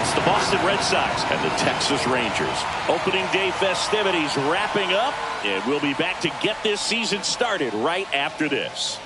It's the Boston Red Sox and the Texas Rangers. Opening day festivities wrapping up, and we'll be back to get this season started right after this.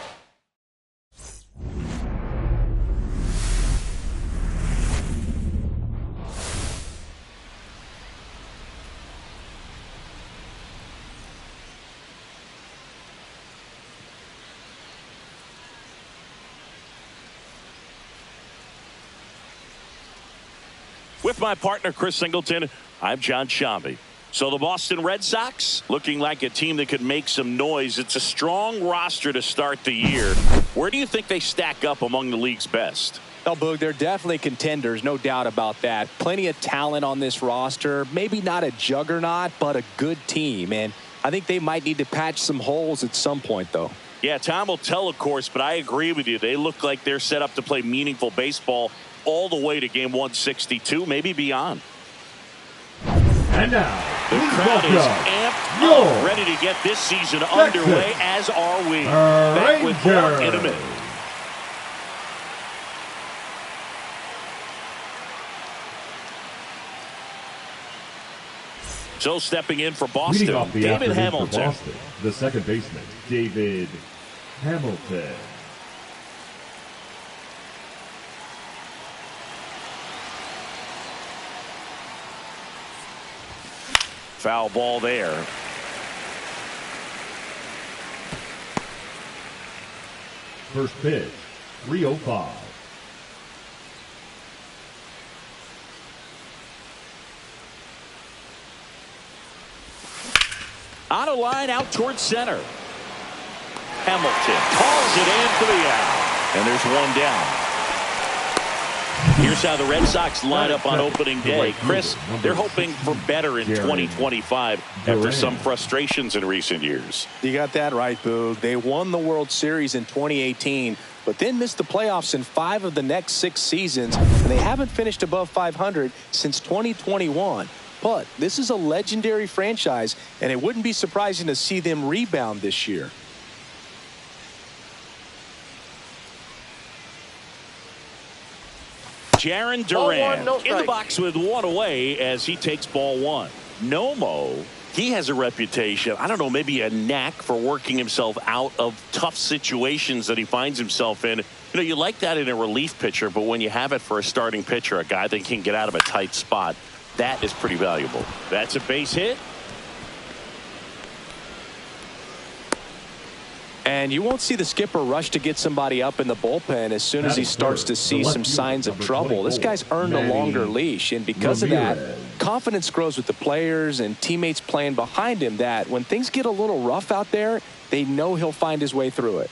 With my partner, Chris Singleton, I'm John Shambi. So the Boston Red Sox looking like a team that could make some noise. It's a strong roster to start the year. Where do you think they stack up among the league's best? Oh, Boog, they're definitely contenders, no doubt about that. Plenty of talent on this roster. Maybe not a juggernaut, but a good team. And I think they might need to patch some holes at some point, though. Yeah, time will tell, of course, but I agree with you. They look like they're set up to play meaningful baseball all the way to game 162, maybe beyond. And now, the crowd is amped up, ready to get this season underway, as are we. Back with more in a minute. So stepping in for Boston, David Hamilton. Boston, the second baseman, David Hamilton. Foul ball there. First pitch, 3:05. On a line out towards center. Hamilton calls it in for the out. And there's one down. Here's how the Red Sox line up on opening day. Chris, they're hoping for better in 2025 after some frustrations in recent years. You got that right, Boog. They won the World Series in 2018, but then missed the playoffs in 5 of the next 6 seasons, and they haven't finished above 500 since 2021. But this is a legendary franchise, and it wouldn't be surprising to see them rebound this year. Jarren Duran in the box with one away as he takes ball one. Nomo, he has a reputation, I don't know, maybe a knack for working himself out of tough situations that he finds himself in. You know, you like that in a relief pitcher, but when you have it for a starting pitcher, a guy that can get out of a tight spot, that is pretty valuable. That's a base hit. And you won't see the skipper rush to get somebody up in the bullpen as soon as he starts to see some signs of trouble. This guy's earned a longer leash, and because of that, confidence grows with the players and teammates playing behind him that when things get a little rough out there, they know he'll find his way through it.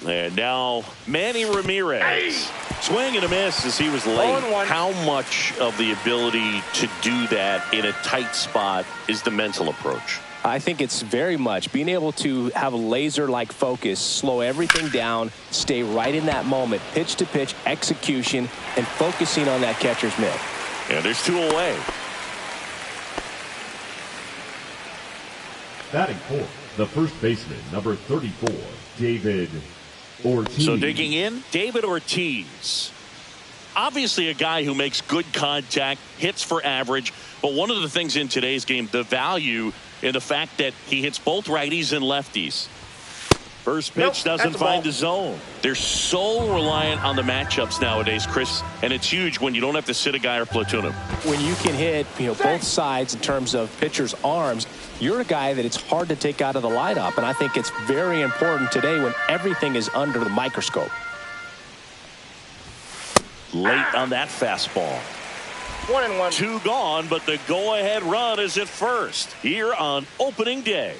And now Manny Ramirez. Swing and a miss as he was late. How much of the ability to do that in a tight spot is the mental approach? I think it's very much being able to have a laser-like focus, slow everything down, stay right in that moment, pitch-to-pitch execution, and focusing on that catcher's mitt. And there's 2 away. Batting fourth, the first baseman, number 34, David Ortiz. So digging in, David Ortiz. Obviously a guy who makes good contact, hits for average, but one of the things in today's game, the value in the fact that he hits both righties and lefties. First pitch doesn't find the zone. They're so reliant on the matchups nowadays, Chris, and it's huge when you don't have to sit a guy or platoon him. When you can hit, both sides in terms of pitchers' arms, you're a guy that it's hard to take out of the lineup, and I think it's very important today when everything is under the microscope. Late on that fastball. 1-1. 2 gone, but the go-ahead run is at first here on opening day.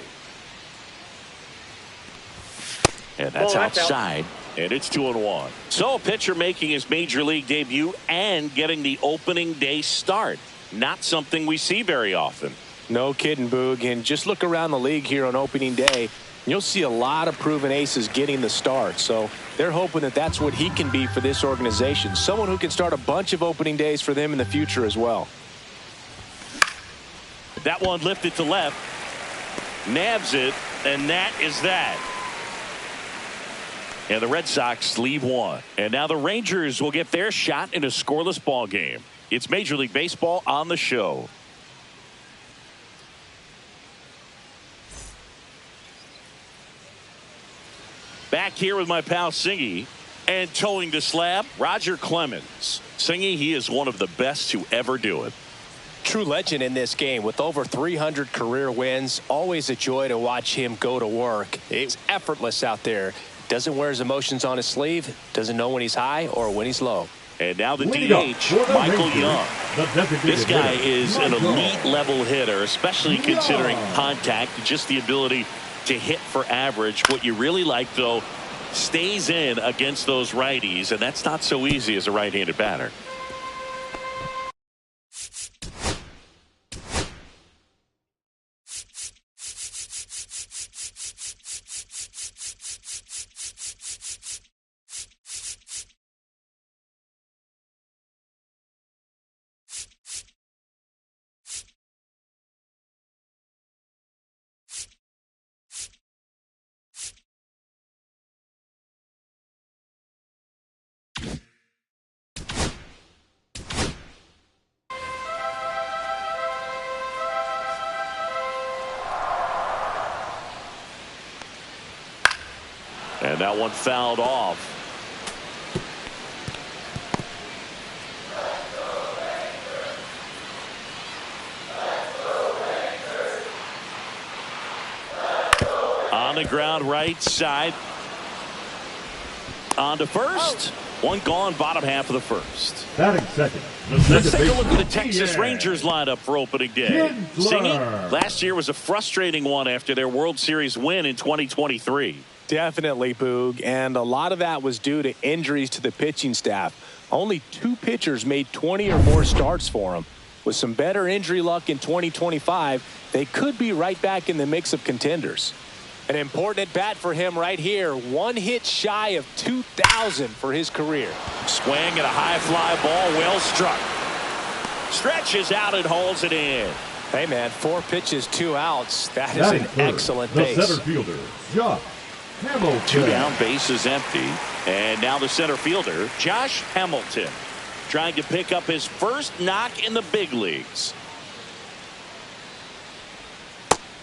And that's outside, and it's 2-1. So a pitcher making his major league debut and getting the opening day start. Not something we see very often. No kidding, Boog. And just look around the league here on opening day. You'll see a lot of proven aces getting the start. So they're hoping that that's what he can be for this organization. Someone who can start a bunch of opening days for them in the future as well. That one lifted to left. Nabs it, and that is that. And the Red Sox leave one. And now the Rangers will get their shot in a scoreless ball game. It's Major League Baseball on the show. Back here with my pal Singy, and towing the slab, Roger Clemens. Singy, he is one of the best to ever do it. True legend in this game with over 300 career wins. Always a joy to watch him go to work. It's effortless out there. Doesn't wear his emotions on his sleeve. Doesn't know when he's high or when he's low. And now the DH, Michael Young. This guy is an elite level hitter, especially considering contact, just the ability to hit for average. What you really like, though, stays in against those righties, and that's not so easy as a right-handed batter. And that one fouled off. On the ground, right side. On to first. One gone, bottom half of the first. Batting second. Let's take a look at the Texas Rangers lineup for opening day. Singy, last year was a frustrating one after their World Series win in 2023. Definitely, Boog, and a lot of that was due to injuries to the pitching staff. Only 2 pitchers made 20 or more starts for him. With some better injury luck in 2025, they could be right back in the mix of contenders. An important at-bat for him right here. 1 hit shy of 2,000 for his career. Swing and a high fly ball, well struck. Stretches out and holds it in. Hey, man, 4 pitches, 2 outs. That is an excellent base. The center fielder, Josh Hamilton. 2 down, bases empty. And now the center fielder, Josh Hamilton, trying to pick up his first knock in the big leagues.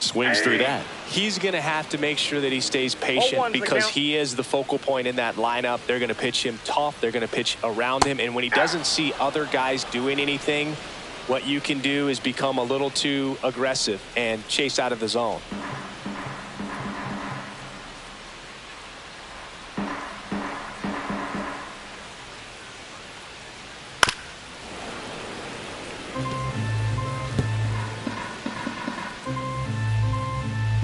Swings through that. He's going to have to make sure that he stays patient because he is the focal point in that lineup. They're going to pitch him tough. They're going to pitch around him. And when he doesn't see other guys doing anything, what you can do is become a little too aggressive and chase out of the zone.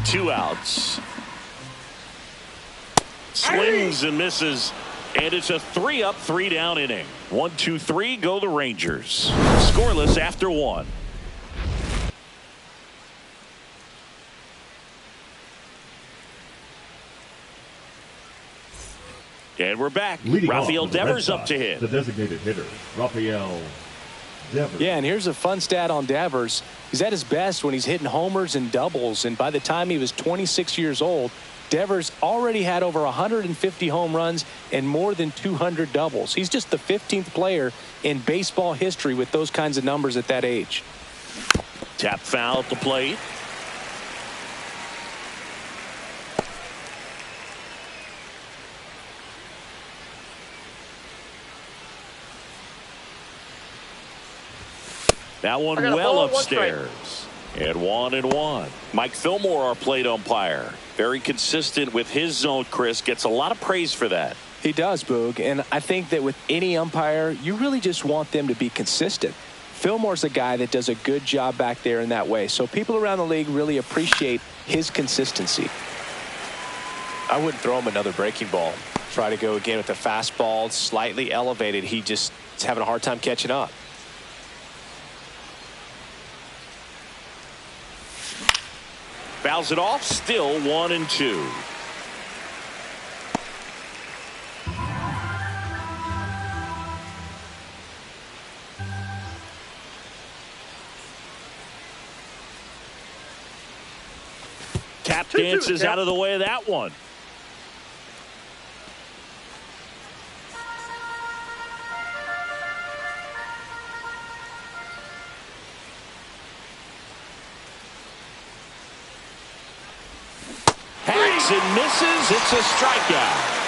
Two outs. Swings and misses, and it's a 3-up, 3-down inning. 1, 2, 3, go the Rangers. Scoreless after 1. And we're back. Rafael Devers up to hit. The designated hitter, Rafael Devers. Yeah, and here's a fun stat on Devers. He's at his best when he's hitting homers and doubles, and by the time he was 26 years old, Devers already had over 150 home runs and more than 200 doubles. He's just the 15th player in baseball history with those kinds of numbers at that age. Tap foul at the plate. That one well upstairs. And 1-1. Mike Fillmore, our plate umpire. Very consistent with his zone, Chris. Gets a lot of praise for that. He does, Boog. And I think that with any umpire, you really just want them to be consistent. Fillmore's a guy that does a good job back there in that way. So people around the league really appreciate his consistency. I wouldn't throw him another breaking ball. Try to go again with the fastball, slightly elevated. He just is having a hard time catching up. Fouls it off, still 1-2. Tap dances out of the way of that one. swings and misses. It's a strikeout.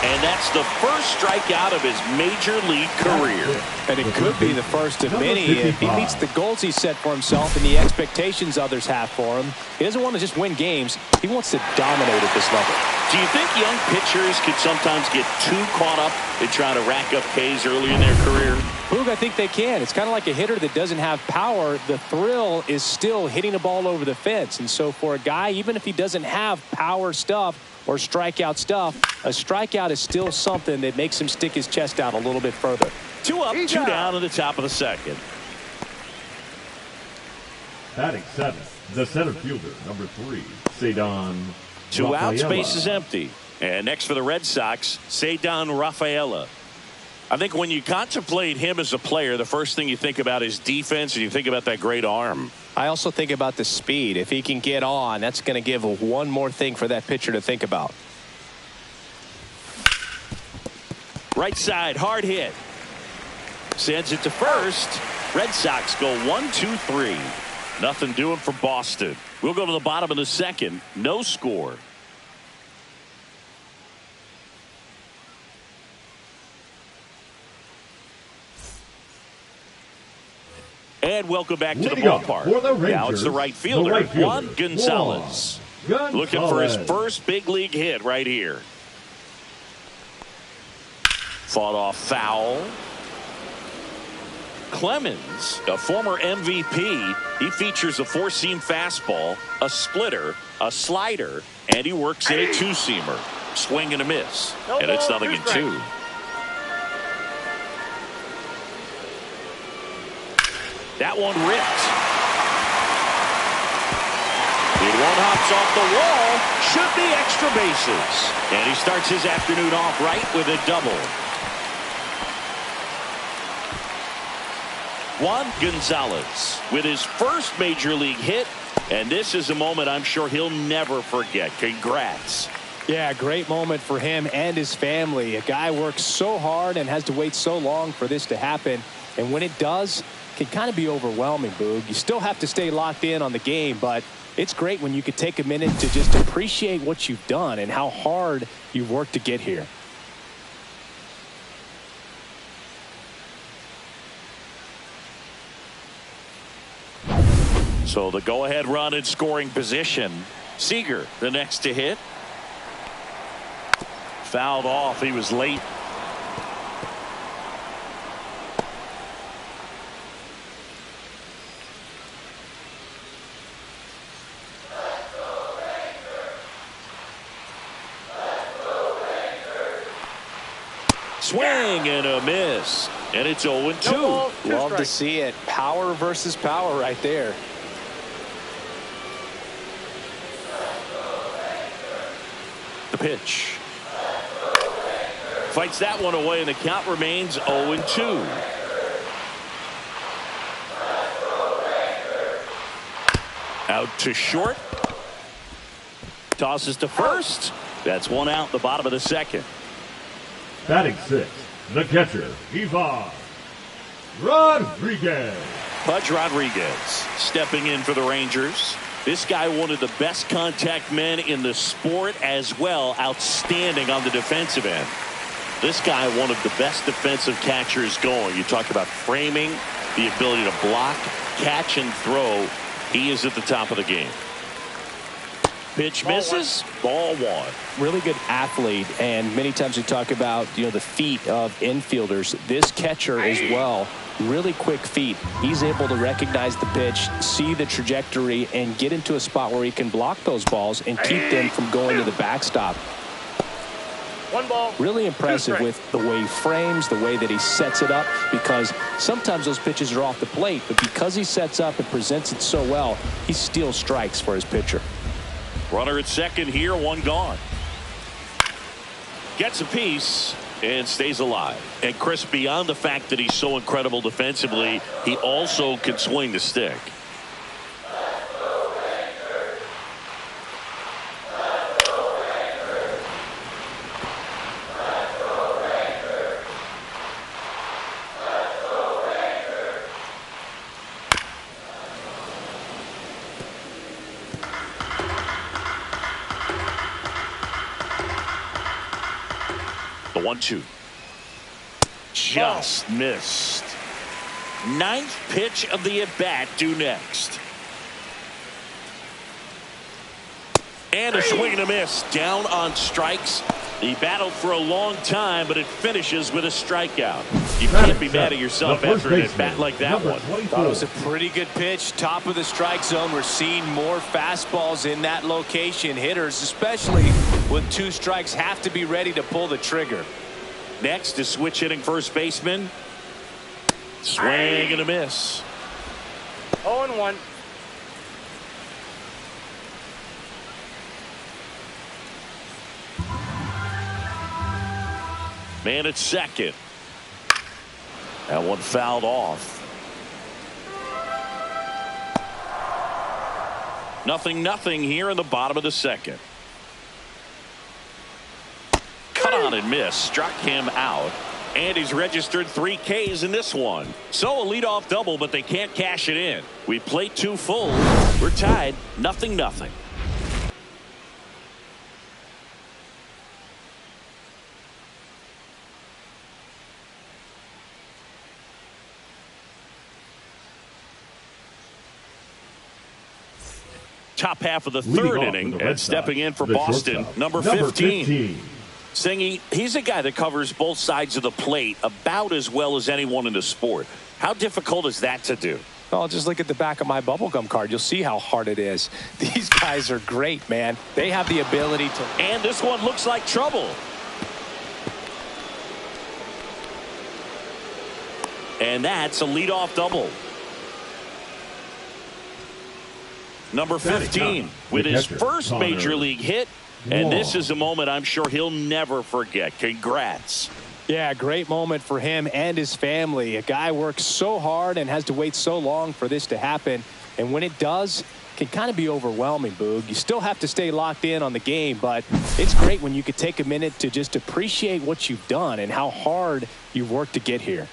And that's the first strikeout of his major league career. And it could be the first of many if he meets the goals he set for himself and the expectations others have for him. He doesn't want to just win games. He wants to dominate at this level. Do you think young pitchers could sometimes get too caught up in trying to rack up Ks early in their career? Boog, I think they can. It's kind of like a hitter that doesn't have power. The thrill is still hitting a ball over the fence. And so for a guy, even if he doesn't have power stuff or strikeout stuff, a strikeout is still something that makes him stick his chest out a little bit further. 2 up, 2 down in the top of the second. Batting 7th, the center fielder, number 3, Cedon 2 out, Rafaela. space is empty. And next for the Red Sox, Cedon Rafaela. I think when you contemplate him as a player, the first thing you think about is defense, and you think about that great arm. I also think about the speed. If he can get on, that's going to give one more thing for that pitcher to think about. Right side, hard hit. Sends it to first. Red Sox go 1-2-3. Nothing doing for Boston. We'll go to the bottom of the second. No score. And welcome back to the ballpark. Now it's the right fielder, Juan Gonzalez. Looking for his first big league hit right here. Fought off foul. Clemens, a former MVP, he features a 4-seam fastball, a splitter, a slider, and he works in a 2-seamer. Swing and a miss. And it's 0-2. That one ripped. The one hops off the wall. Should be extra bases. And he starts his afternoon off right with a double. Juan Gonzalez with his first major league hit. And this is a moment I'm sure he'll never forget. Congrats. Yeah, great moment for him and his family. A guy works so hard and has to wait so long for this to happen. And when it does, it can kind of be overwhelming, Boog. You still have to stay locked in on the game, but it's great when you could take a minute to just appreciate what you've done and how hard you've worked to get here. So the go-ahead run in scoring position. Seager, the next to hit. Fouled off. He was late. Swing and a miss. And it's 0-2. Love to see it. Power versus power right there. The pitch. Fights that one away, and the count remains 0-2. Out to short. Tosses to first. That's one out, the bottom of the second. Batting 6th, the catcher, Ivan Rodriguez. Pudge Rodriguez stepping in for the Rangers. This guy, one of the best contact men in the sport as well. Outstanding on the defensive end. This guy, one of the best defensive catchers going. You talk about framing, the ability to block, catch, and throw. He is at the top of the game. Pitch misses. Ball 1. Really good athlete, and many times we talk about the feet of infielders. This catcher as well, really quick feet. He's able to recognize the pitch, see the trajectory, and get into a spot where he can block those balls and keep them from going to the backstop. One ball. Really impressive with the way he frames, the way that he sets it up, because sometimes those pitches are off the plate, but because he sets up and presents it so well, he steals strikes for his pitcher. Runner at second here, one gone. Gets a piece and stays alive. And Chris, beyond the fact that he's so incredible defensively, he also can swing the stick. 1-2. Just missed. Ninth pitch of the at-bat due next. And a swing and a miss. Down on strikes. He battled for a long time, but it finishes with a strikeout. You can't be mad at yourself after an at-bat like that one. Thought it was a pretty good pitch. Top of the strike zone. We're seeing more fastballs in that location. Hitters, especially with 2 strikes, have to be ready to pull the trigger. Next is switch hitting first baseman. Swing and a miss. 0-1. Man at second. That one fouled off. 0-0 here in the bottom of the second. Cut on and miss. Struck him out. And he's registered 3 Ks in this one. So a leadoff double, but they can't cash it in. We played 2 full. We're tied 0-0. Top half of the third inning, and stepping in for Boston, number 15. Singy, he's a guy that covers both sides of the plate about as well as anyone in the sport. How difficult is that to do? Oh, just look at the back of my bubblegum card. You'll see how hard it is. These guys are great, man. They have the ability to... And this one looks like trouble. And that's a leadoff double. Number 15 with his first major league hit. And this is a moment I'm sure he'll never forget. Congrats. Yeah, great moment for him and his family. A guy works so hard and has to wait so long for this to happen. And when it does, it can kind of be overwhelming, Boog. You still have to stay locked in on the game, but it's great when you could take a minute to just appreciate what you've done and how hard you've worked to get here.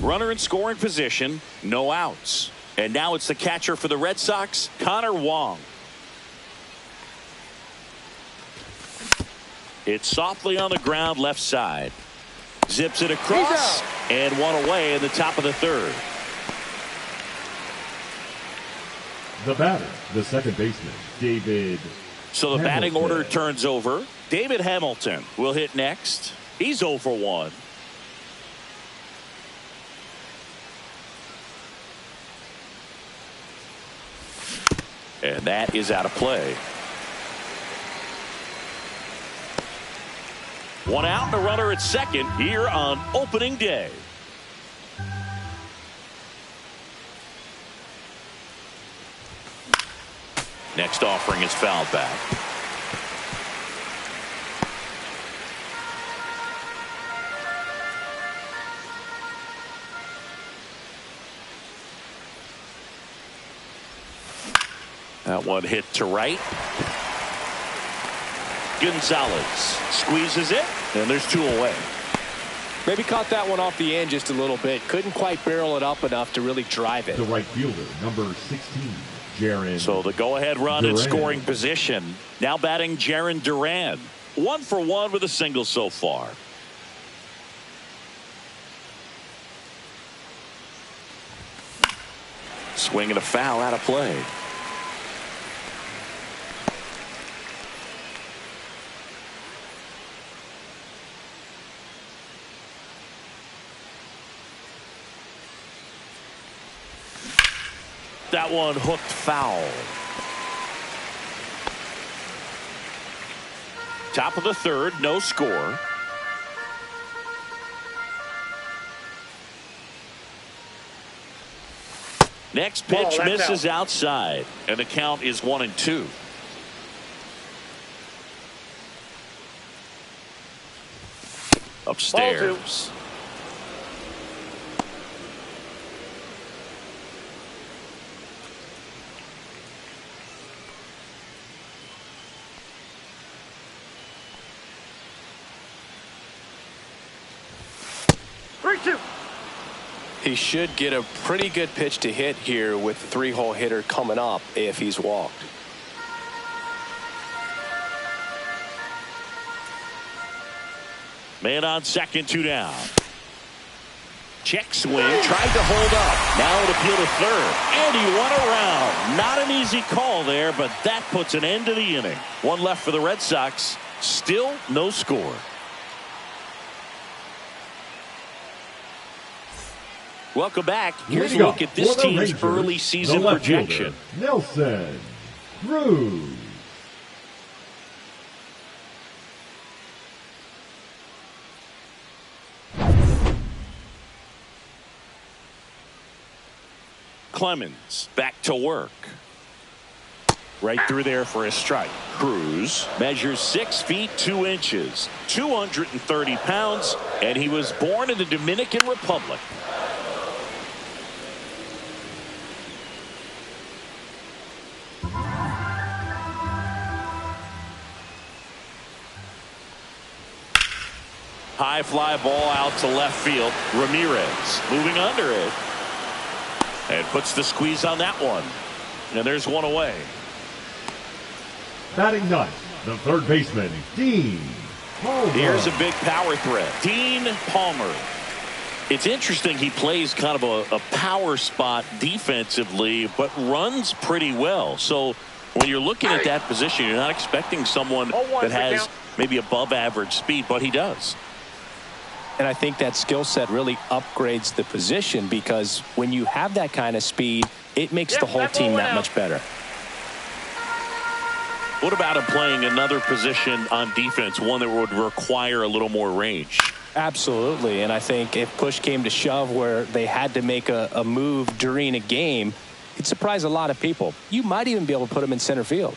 Runner in scoring position, no outs. And now it's the catcher for the Red Sox, Connor Wong. It's softly on the ground left side. Zips it across and one away in the top of the third. The batter, the second baseman, David. So the batting order turns over. David Hamilton will hit next. He's 0 for 1. And that is out of play. 1 out and a runner at second here on opening day. Next offering is fouled back. That one hit to right. Gonzalez squeezes it, and there's 2 away. Maybe caught that one off the end just a little bit. Couldn't quite barrel it up enough to really drive it. The right fielder, number 16, Jaron. So the go-ahead run in scoring position. Now batting Jaron Duran. 1 for 1 with a single so far. Swing and a foul out of play. That one hooked foul. Top of the third, no score. Next pitch misses outside, and the count is 1-2. Upstairs. 3-2. He should get a pretty good pitch to hit here with the 3-hole hitter coming up if he's walked. Man on second, 2 down. Check swing, tried to hold up. Now it appeal to third. And he won around. Not an easy call there, but that puts an end to the inning. One left for the Red Sox. Still no score. Welcome back. Here's a look at this team's Rangers, early season projection. Fielder, Nelson Cruz. Clemens back to work. Right through there for a strike. Cruz measures 6 feet 2 inches, 230 pounds, and he was born in the Dominican Republic. High fly ball out to left field. Ramirez moving under it. And puts the squeeze on that one. And there's one away. Batting ninth, the third baseman, Dean Palmer. Here's a big power threat. Dean Palmer. It's interesting he plays kind of a power spot defensively, but runs pretty well. So when you're looking at that position, you're not expecting someone that has maybe above average speed, but he does. And I think that skill set really upgrades the position, because when you have that kind of speed, it makes the whole team that much better. What about him playing another position on defense, one that would require a little more range? Absolutely. And I think if push came to shove where they had to make a move during a game, it'd surprise a lot of people. You might even be able to put him in center field.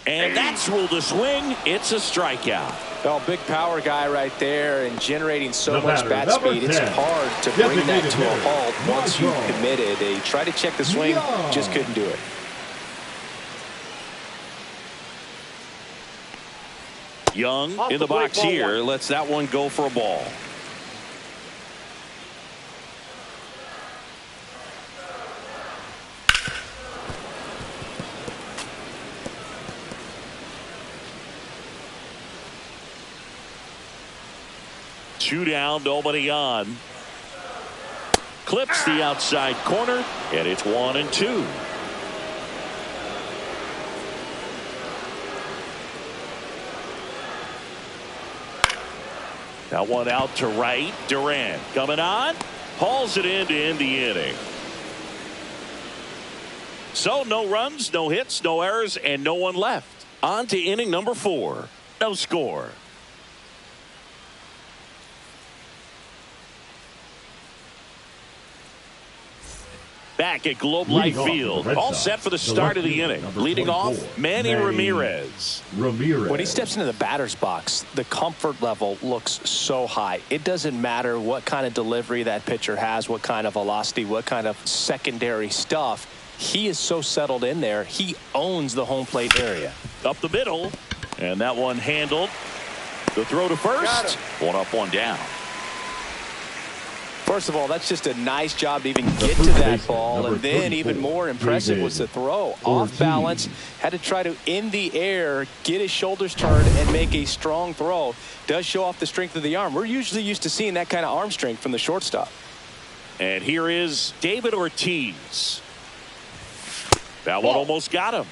And that's ruled a swing. It's a strikeout. Oh, big power guy right there, and generating so The much batter, bat number speed. It's 10, hard to bring that designated to a hitter, halt once you've Young. committed. They tried to check the swing, just couldn't do it. Young in the box here. Lets that one go for a ball. Two down, nobody on. Clips the outside corner, and it's 1-2. That one out to right. Durant coming on. Hauls it in to end the inning. So no runs, no hits, no errors, and no one left. On to inning number 4. No score. Back at Globe Life Field. All set for the start of the inning. Leading off, Manny Ramirez. When he steps into the batter's box, the comfort level looks so high. It doesn't matter what kind of delivery that pitcher has, what kind of velocity, what kind of secondary stuff. He is so settled in there. He owns the home plate area. Up the middle, and that one handled. The throw to first. One up, one down. First of all, that's just a nice job to even get to that ball, and then even more impressive was the throw. Off balance, had to try to, in the air, get his shoulders turned and make a strong throw. Does show off the strength of the arm. We're usually used to seeing that kind of arm strength from the shortstop. And here is David Ortiz. That one almost got him.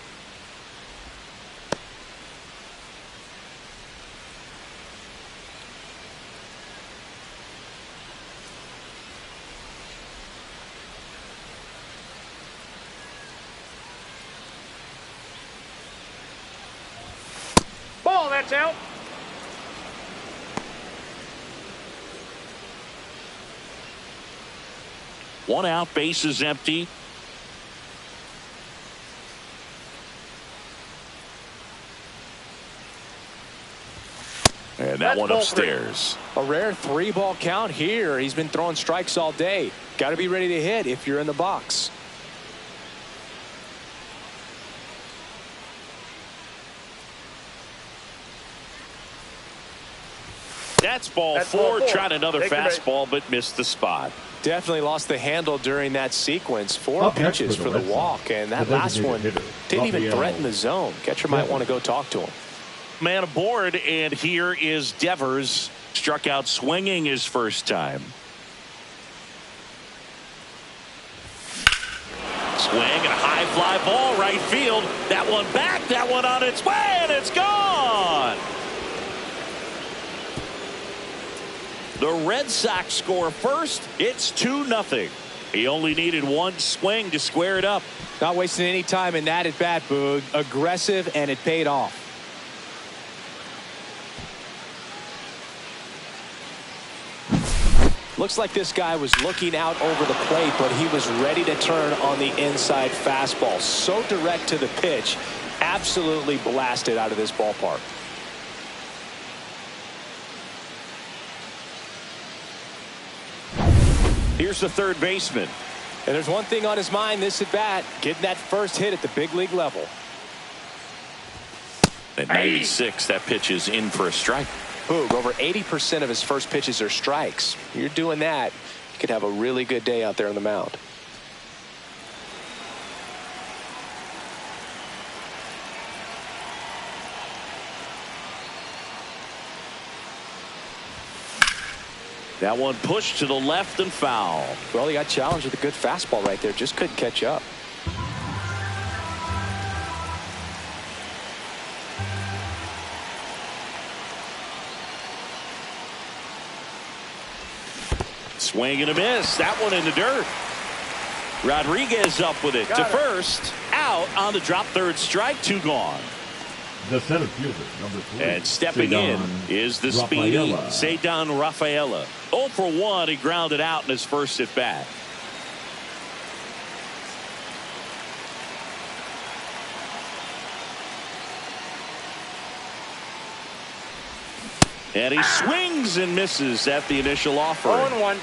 Ball, that's out. One out, base is empty. And that one upstairs. A rare 3-ball count here. He's been throwing strikes all day. Got to be ready to hit if you're in the box. That's ball 4. Tried another fastball, but missed the spot. Definitely lost the handle during that sequence. 4 pitches for the walk, and that last one didn't even threaten the zone. Catcher might want to go talk to him. man aboard, and here is Devers. Struck out swinging his first time. Swing and a high fly ball right field. That one back, that one on its way, and it's gone. The Red Sox score first. It's 2-0. He only needed one swing to square it up. Not wasting any time in that at bat, Boog. Aggressive, and it paid off. Looks like this guy was looking out over the plate, but he was ready to turn on the inside fastball. So direct to the pitch, absolutely blasted out of this ballpark. Here's the third baseman. And there's one thing on his mind this at bat, getting that first hit at the big league level. At 96, that pitch is in for a strike. Boog, over 80% of his first pitches are strikes. You're doing that, you could have a really good day out there on the mound. That one pushed to the left and foul. Well, he got challenged with a good fastball right there. Just couldn't catch up. Swing and a miss. That one in the dirt. Rodriguez up with it to first. Out on the drop, third strike. 2 gone. The center fielder, number 3. And stepping in is the speedy Ceddanne Rafaela. 0 for 1. He grounded out in his first at bat. And he swings and misses at the initial offer. 0-1.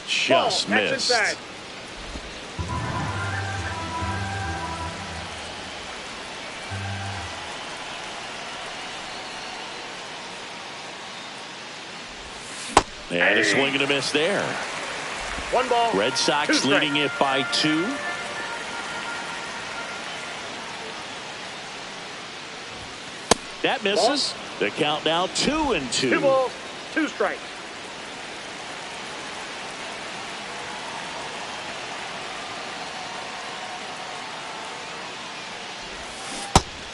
Just missed. And a swing and a miss there. 1 ball. Red Sox leading it by 2. That misses. The count now 2-2. 2 balls, 2 strikes.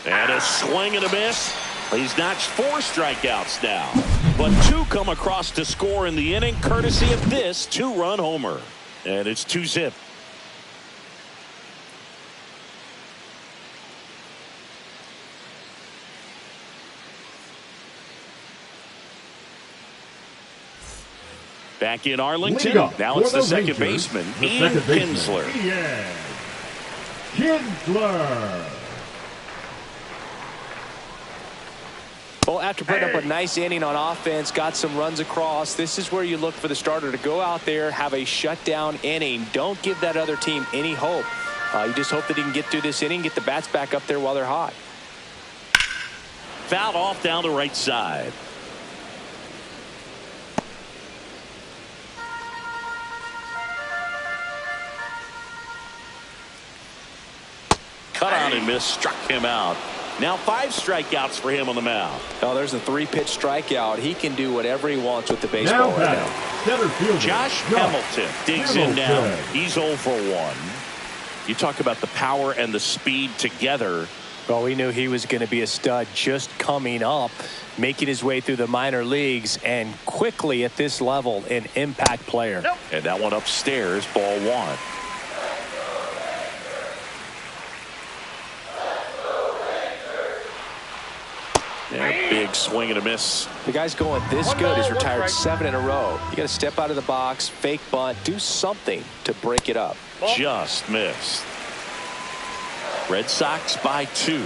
And a swing and a miss. He's notched 4 strikeouts now, but 2 come across to score in the inning, courtesy of this 2-run homer. And it's 2-zip. Back in Arlington. Now it's the second baseman, Ian Kinsler. Kinsler. Well, after putting up a nice inning on offense, got some runs across, this is where you look for the starter to go out there, have a shutdown inning. Don't give that other team any hope. You just hope that he can get through this inning, get the bats back up there while they're hot. Fouled off down the right side. Cut on and miss, struck him out. Now 5 strikeouts for him on the mound. Oh, there's a 3-pitch strikeout. He can do whatever he wants with the baseball right now. Josh Hamilton digs in now. He's 0 for 1. You talk about the power and the speed together. Well, we knew he was going to be a stud just coming up, making his way through the minor leagues, and quickly at this level, an impact player. And that one upstairs, ball 1. Yeah, big swing and a miss. The guy's going this good. He's retired 7 in a row. You got to step out of the box, fake bunt, do something to break it up. Just missed. Red Sox by 2.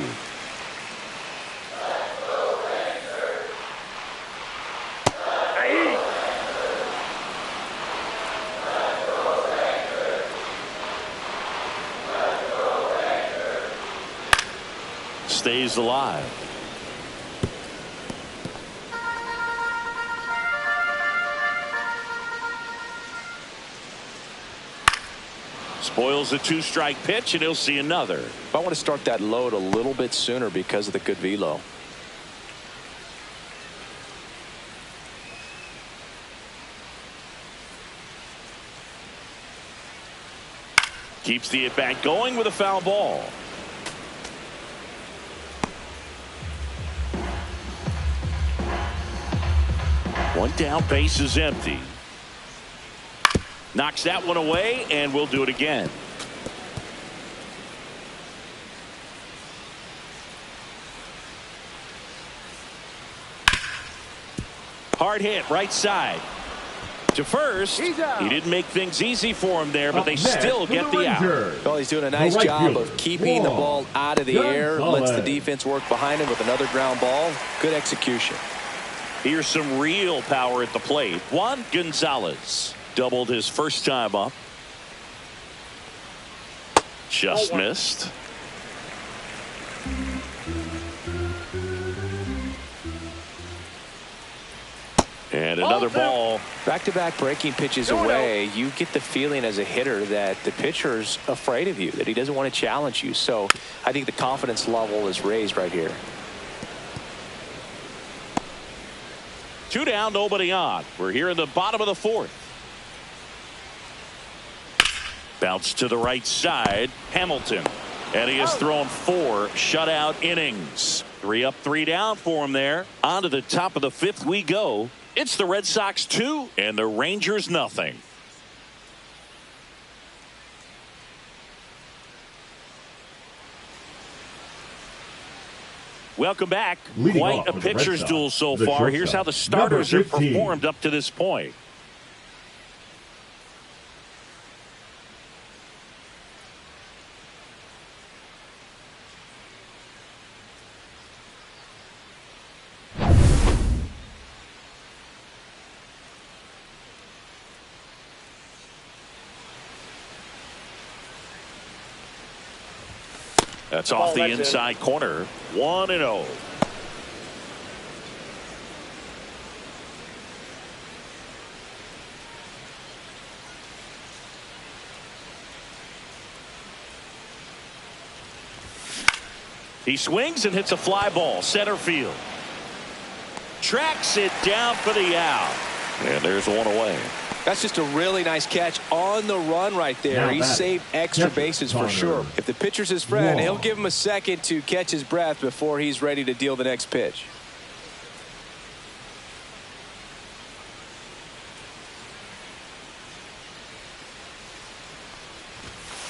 Stays alive. Boyle's a 2-strike pitch, and he'll see another. I want to start that load a little bit sooner because of the good velo. Keeps the at-bat going with a foul ball. One down, base is empty. Knocks that one away, and we'll do it again. Hard hit, right side. To first. He didn't make things easy for him there, but they still get the out. Well, he's doing a nice job of keeping the ball out of the air. Lets the defense work behind him with another ground ball. Good execution. Here's some real power at the plate. Juan Gonzalez doubled his first time up. Just missed. And another ball. Back-to-back breaking pitches away. You get the feeling as a hitter that the pitcher's afraid of you, that he doesn't want to challenge you. So I think the confidence level is raised right here. 2 down, nobody on. We're here in the bottom of the 4th. Bounce to the right side. Hamilton. And he has thrown 4 shutout innings. 3 up, 3 down for him there. On to the top of the 5th we go. It's the Red Sox 2 and the Rangers nothing. Welcome back. Leading Quite a pitcher's duel so far. Here's how the starters have performed up to this point. That's off the inside corner. 1-0. He swings and hits a fly ball center field. Tracks it down for the out. And there's one away. That's just a really nice catch on the run right there. He saved extra bases for sure. If the pitcher's his friend, he'll give him a second to catch his breath before he's ready to deal the next pitch.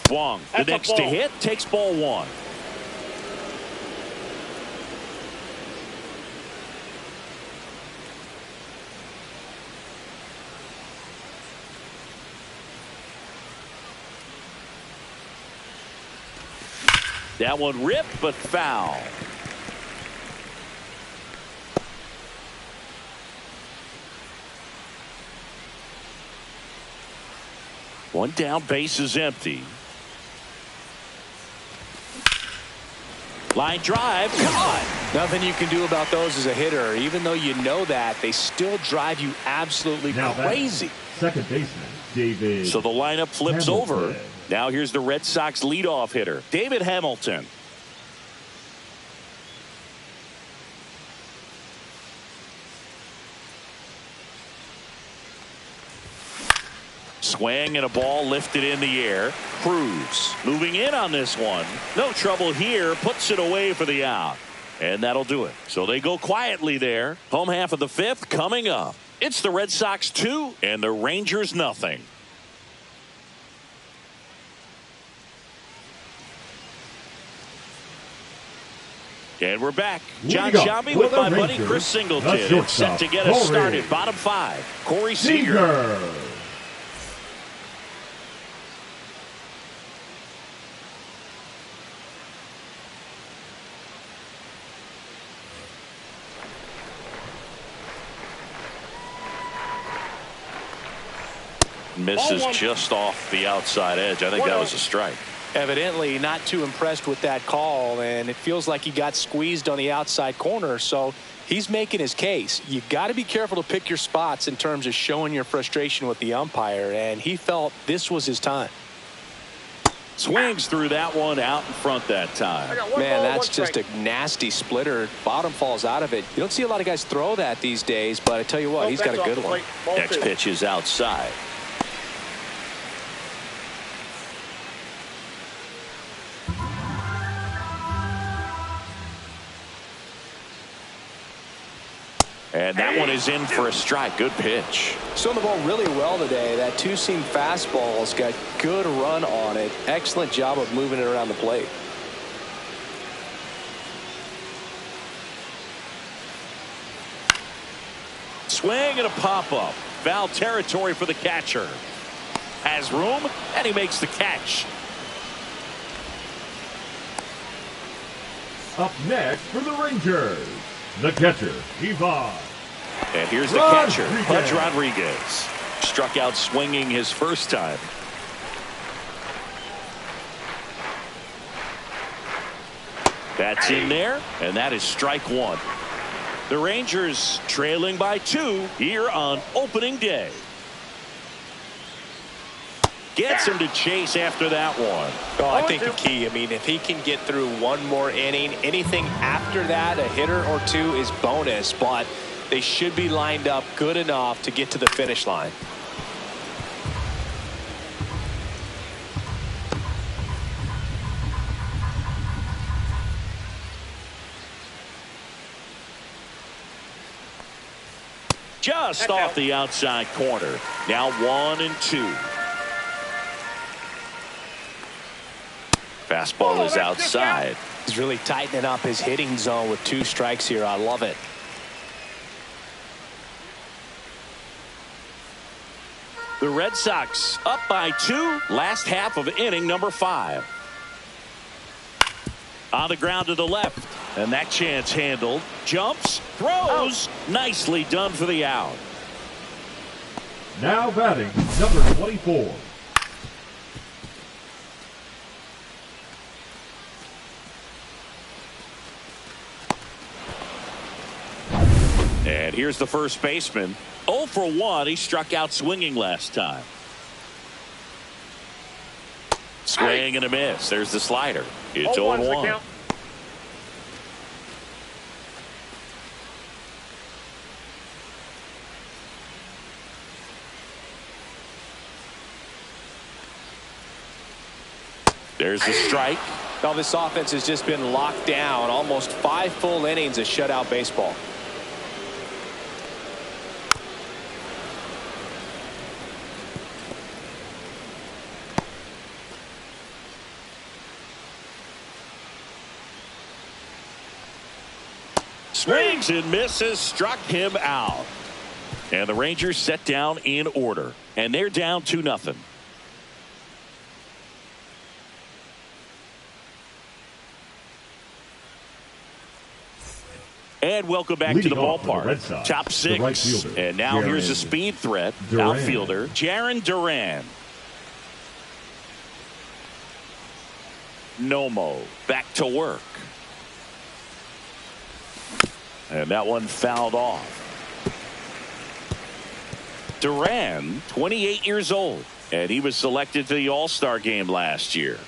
Wong, the next to hit, takes ball 1. That one ripped, but foul. One down, base is empty. Line drive, caught. Nothing you can do about those as a hitter. Even though you know that, they still drive you absolutely crazy. Second baseman, David. So the lineup flips Hamilton. over. Now here's the Red Sox leadoff hitter, David Hamilton. Swing and a ball lifted in the air. Cruz moving in on this one. No trouble here. Puts it away for the out. And that'll do it. So they go quietly there. Home half of the 5th coming up. It's the Red Sox 2 and the Rangers nothing. And we're back. John Shambi with my buddy Chris Singleton. It's set to get us started. Bottom 5. Corey Seager. Misses just off the outside edge. I think that was a strike. Evidently not too impressed with that call, and it feels like he got squeezed on the outside corner, so he's making his case. You got to be careful to pick your spots in terms of showing your frustration with the umpire, and he felt this was his time. Swings through that one out in front that time. Man, that's just a nasty splitter. Bottom falls out of it. You don't see a lot of guys throw that these days, but I tell you what, he's got a good one. Next pitch is outside. And that one is in for a strike. Good pitch. Throwing the ball really well today. That two-seam fastball's got good run on it. Excellent job of moving it around the plate. Swing and a pop-up. Foul territory for the catcher. Has room, and he makes the catch. Up next for the Rangers, the catcher, Ivan. And here's the catcher, Pudge Rodriguez. Struck out swinging his first time. That's in there, and that is strike one. The Rangers trailing by 2 here on opening day. Gets him to chase after that one. Oh, I think the key, I mean, if he can get through one more inning, anything after that, a hitter or two is bonus, but they should be lined up good enough to get to the finish line. Just off the outside corner. Now 1-2. Fastball is outside. He's really tightening up his hitting zone with 2 strikes here. I love it. The Red Sox up by 2. Last half of inning number 5. On the ground to the left. And that chance handled. Jumps. Throws. Nicely done for the out. Now batting, number 24. And here's the first baseman. 0 for 1. He struck out swinging last time. Swing and a miss. There's the slider. It's 0-1. There's the strike. Now this offense has just been locked down. Almost 5 full innings of shutout baseball. Swings and misses, struck him out. And the Rangers set down in order. And they're down 2-0. And welcome back to the ballpark. Top 6. Right, and now here's a speed threat. Duran. Outfielder Jarren Duran. Nomo back to work. And that one fouled off. Duran, 28 years old, and he was selected to the All-Star game last year.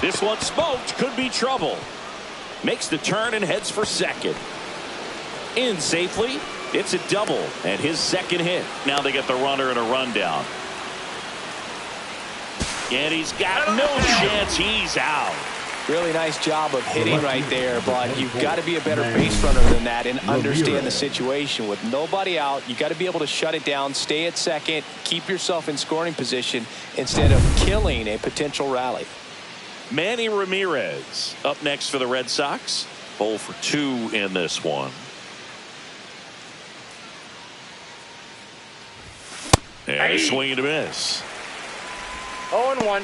This one smoked, could be trouble. Makes the turn and heads for second. In safely, it's a double and his second hit. Now they get the runner and a rundown. And he's got no chance. He's out. Really nice job of hitting right there, but you've got to be a better base runner than that and understand the situation. With nobody out, you got to be able to shut it down, stay at second, keep yourself in scoring position instead of killing a potential rally. Manny Ramirez up next for the Red Sox. 0 for 2 in this one. And a swing and a miss. 0-1.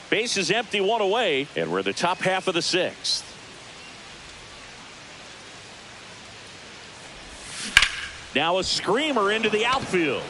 Base is empty, 1 away, and we're the top half of the 6th. Now a screamer into the outfield.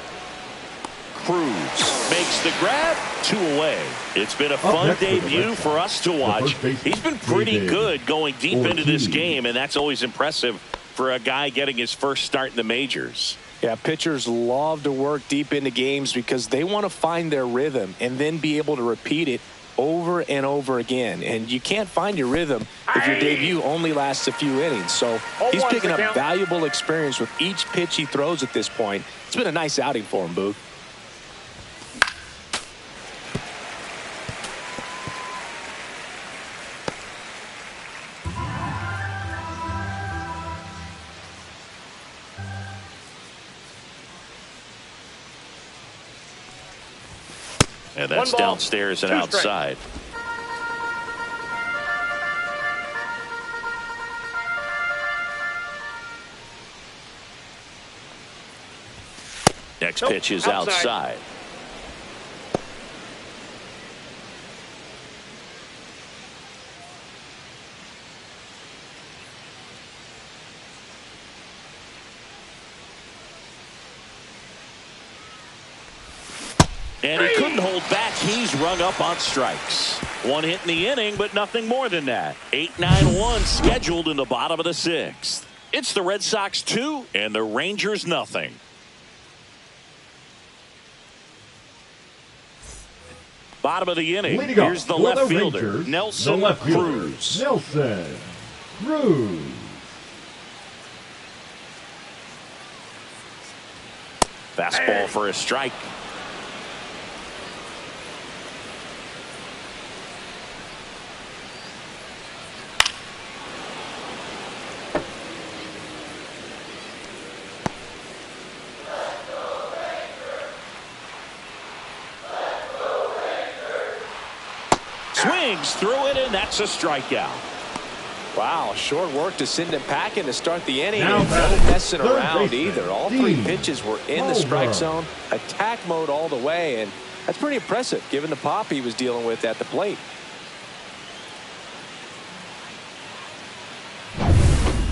Cruz makes the grab, 2 away. It's been a fun debut for us to watch. He's been pretty good going deep into this game, and that's always impressive for a guy getting his first start in the majors. Yeah, pitchers love to work deep into games because they want to find their rhythm and then be able to repeat it over and over again. And you can't find your rhythm if your debut only lasts a few innings. So he's picking up valuable experience with each pitch he throws at this point. It's been a nice outing for him, Boog. And that's downstairs and outside. Next pitch is outside. And he couldn't hold back. He's rung up on strikes. 1 hit in the inning, but nothing more than that. 8-9-1 scheduled in the bottom of the 6th. It's the Red Sox 2 and the Rangers nothing. Bottom of the inning. Here's the left fielder, Nelson Cruz. Nelson Cruz. Fastball for a strike. Swings through it, and that's a strikeout. Wow, short work to send him packing to start the inning. And no messing around either. All 3 pitches were in the strike zone. Attack mode all the way, and that's pretty impressive given the pop he was dealing with at the plate.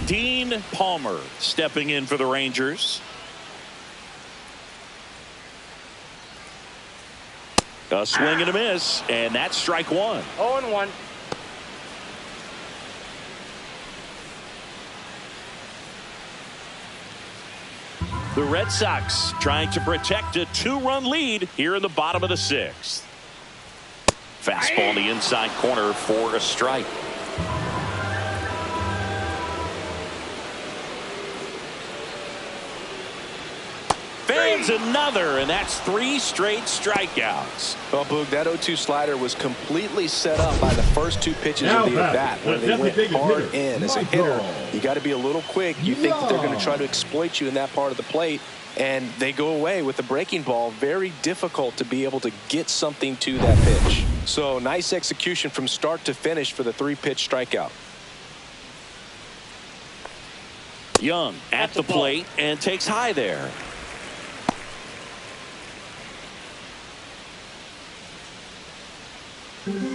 Dean Palmer stepping in for the Rangers. A swing and a miss, and that's strike 1. 0-1. The Red Sox trying to protect a 2-run lead here in the bottom of the 6th. Fastball in the inside corner for a strike. Fans another, and that's 3 straight strikeouts. Well, Boog, that 0-2 slider was completely set up by the first 2 pitches of the at-bat where they went hard in. As a hitter, you got to be a little quick. You think that they're going to try to exploit you in that part of the plate, and they go away with the breaking ball. Very difficult to be able to get something to that pitch. So nice execution from start to finish for the 3-pitch strikeout. Young at the plate and takes high there.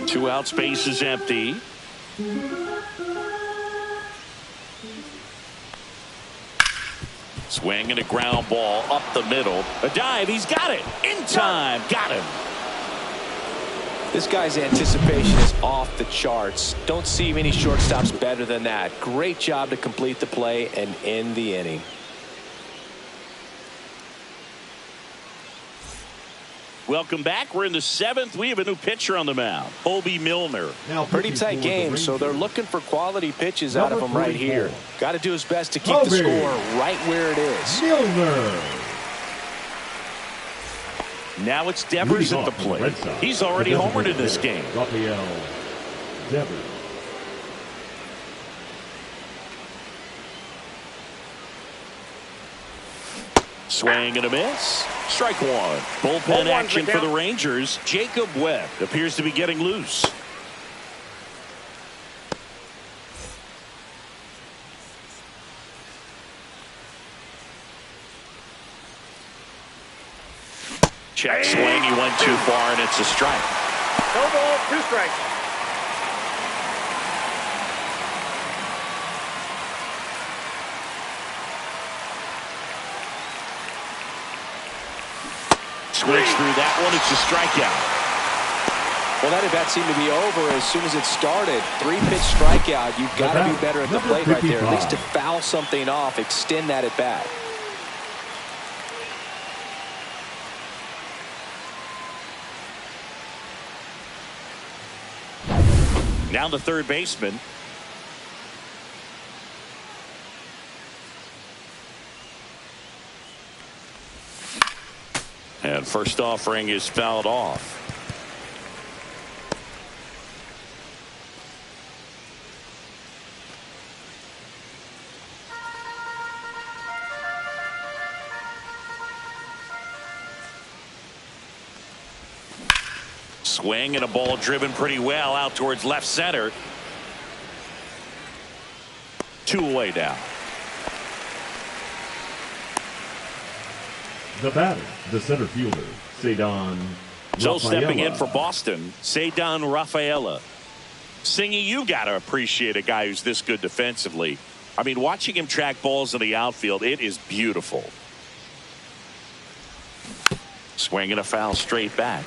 2 out, space is empty. Swing and a ground ball up the middle. A dive, he's got it. In time, got him. This guy's anticipation is off the charts. Don't see many shortstops better than that. Great job to complete the play and end the inning. Welcome back. We're in the 7th. We have a new pitcher on the mound, Obi Milner. Pretty tight game, so they're looking for quality pitches out of him right here. Got to do his best to keep the score right where it is. Milner. Now it's Devers at the plate. He's already homered in this game. Rafael Devers. Swing and a miss. Strike 1. Bullpen action for the Rangers. Jacob Webb appears to be getting loose. Check swing. He went too far, and it's a strike. No ball, 2 strikes. swings through that one. It's a strikeout. Well, that at-bat seemed to be over as soon as it started. 3-pitch strikeout. You've got to be better at the plate right there. At least to foul something off, extend that at-bat. Now the third baseman. And first offering is fouled off. Swing and a ball driven pretty well out towards left center. 2 away now. The batter, the center fielder, Ceddanne So Rafaela. stepping in for Boston, Ceddanne Rafaela. Singy, you got to appreciate a guy who's this good defensively. I mean, watching him track balls in the outfield, it is beautiful. Swinging a foul straight back.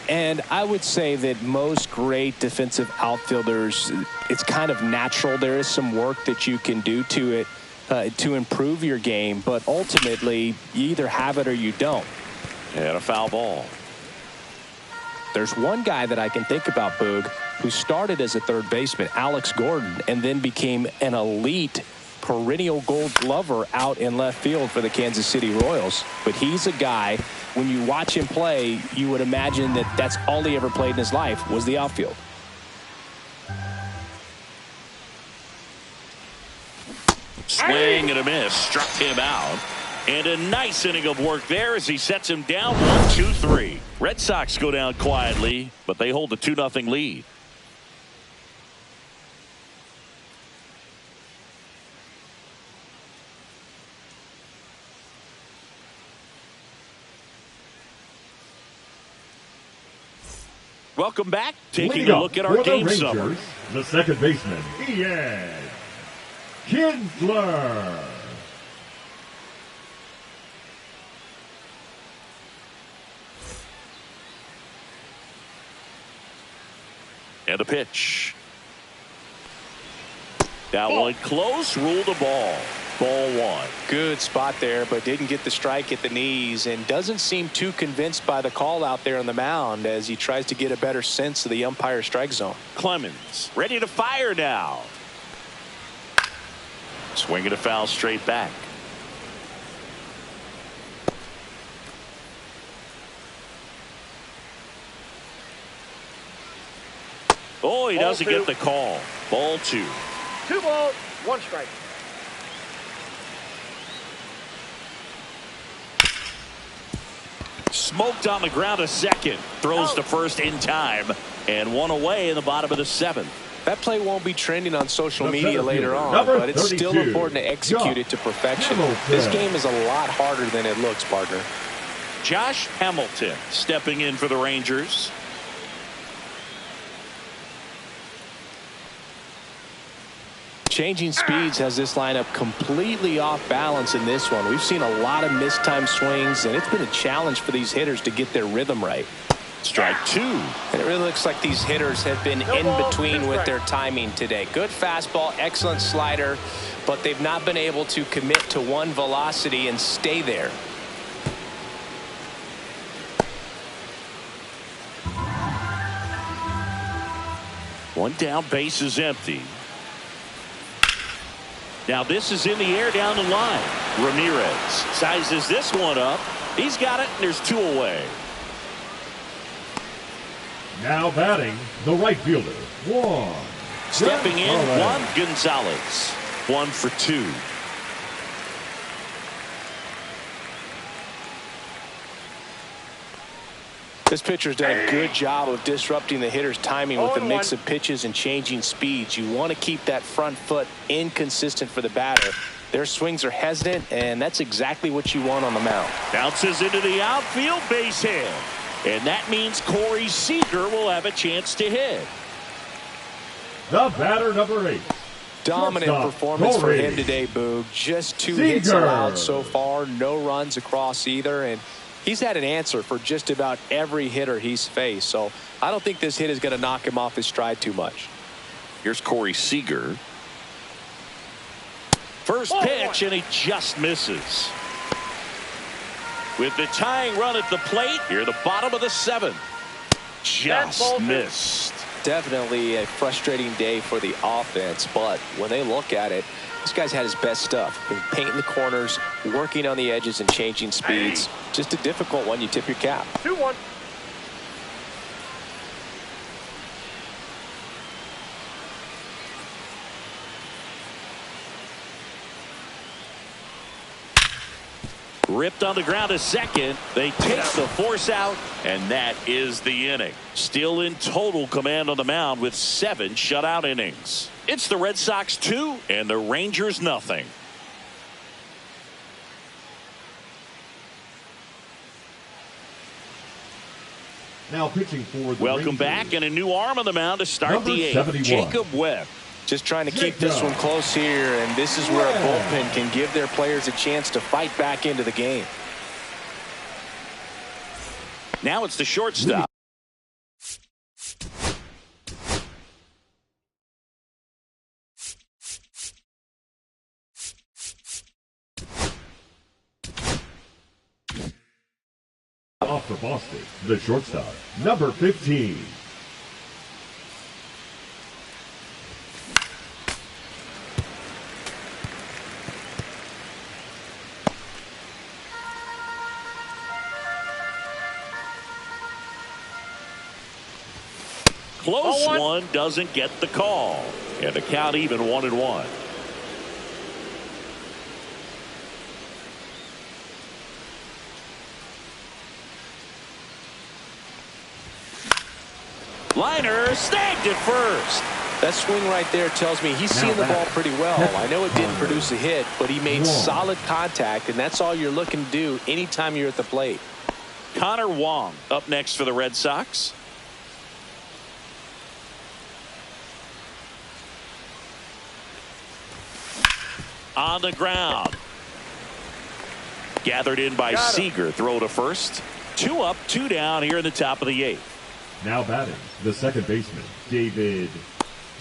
And I would say that most great defensive outfielders, it's kind of natural. There is some work that you can do to it to improve your game, but ultimately you either have it or you don't. And a foul ball. There's one guy that I can think about, Boog, who started as a third baseman, Alex Gordon, and then became an elite perennial Gold Glover out in left field for the Kansas City Royals. But he's a guy, when you watch him play, you would imagine that that's all he ever played in his life was the outfield. Swing and a miss. Struck him out. And a nice inning of work there as he sets him down 1-2-3. Red Sox go down quietly, but they hold a 2-0 lead. Welcome back. Taking a look at our game summary. The second baseman, Ian Kinsler. And a pitch. That one close. Rule the ball. Ball 1. Good spot there, but didn't get the strike at the knees and doesn't seem too convinced by the call out there on the mound as he tries to get a better sense of the umpire strike zone. Clemens ready to fire now. Swinging a foul straight back. Oh, he doesn't get the call. Ball 2. 2 balls, 1 strike. Smoked on the ground a second. Throws to first in time. And 1 away in the bottom of the 7th. That play won't be trending on social media later on, but it's still important to execute it to perfection. This game is a lot harder than it looks, partner. Josh Hamilton stepping in for the Rangers. Changing speeds has this lineup completely off balance in this one. We've seen a lot of mistimed swings, and it's been a challenge for these hitters to get their rhythm right. Strike 2. And it really looks like these hitters have been in between with their timing today. Good fastball, excellent slider, but they've not been able to commit to one velocity and stay there. One down, base is empty. Now this is in the air down the line. Ramirez sizes this one up. He's got it, and there's 2 away. Now batting, the right fielder, Juan. Stepping in, Juan Gonzalez. 1 for 2. This pitcher's done a good job of disrupting the hitter's timing with a mix of pitches and changing speeds. You want to keep that front foot inconsistent for the batter. Their swings are hesitant, and that's exactly what you want on the mound. Bounces into the outfield, base hit. And that means Corey Seager will have a chance to hit. The batter, number 8. Dominant performance for him today, Boog. Just 2 hits allowed so far. No runs across either. And He's had an answer for just about every hitter he's faced, so I don't think this hit is going to knock him off his stride too much. Here's Corey Seager. First pitch, and he just misses. With the tying run at the plate, here at the bottom of the 7th. Just missed. Definitely a frustrating day for the offense, but when they look at it, this guy's had his best stuff. Been painting the corners, working on the edges, and changing speeds. Just a difficult one. You tip your cap. 2-1. Ripped on the ground to second. They take the force out, and that is the inning. Still in total command on the mound with 7 shutout innings. It's the Red Sox 2 and the Rangers nothing. Now pitching for the Welcome Rangers, back, and a new arm on the mound to start number the 8th. 71. Jacob Webb. Just trying to keep this one close here, and this is where a bullpen can give their players a chance to fight back into the game. Now it's the shortstop. Off for Boston, the shortstop, number 15. Close one doesn't get the call. And the count even 1-1. Liner snagged at first. That swing right there tells me he's seeing the ball pretty well. I know it didn't produce a hit, but he made solid contact, and that's all you're looking to do anytime you're at the plate. Connor Wong up next for the Red Sox. On the ground. Gathered in by Seager. Throw to first. 2 up, 2 down here in the top of the 8th. Now batting, the second baseman, David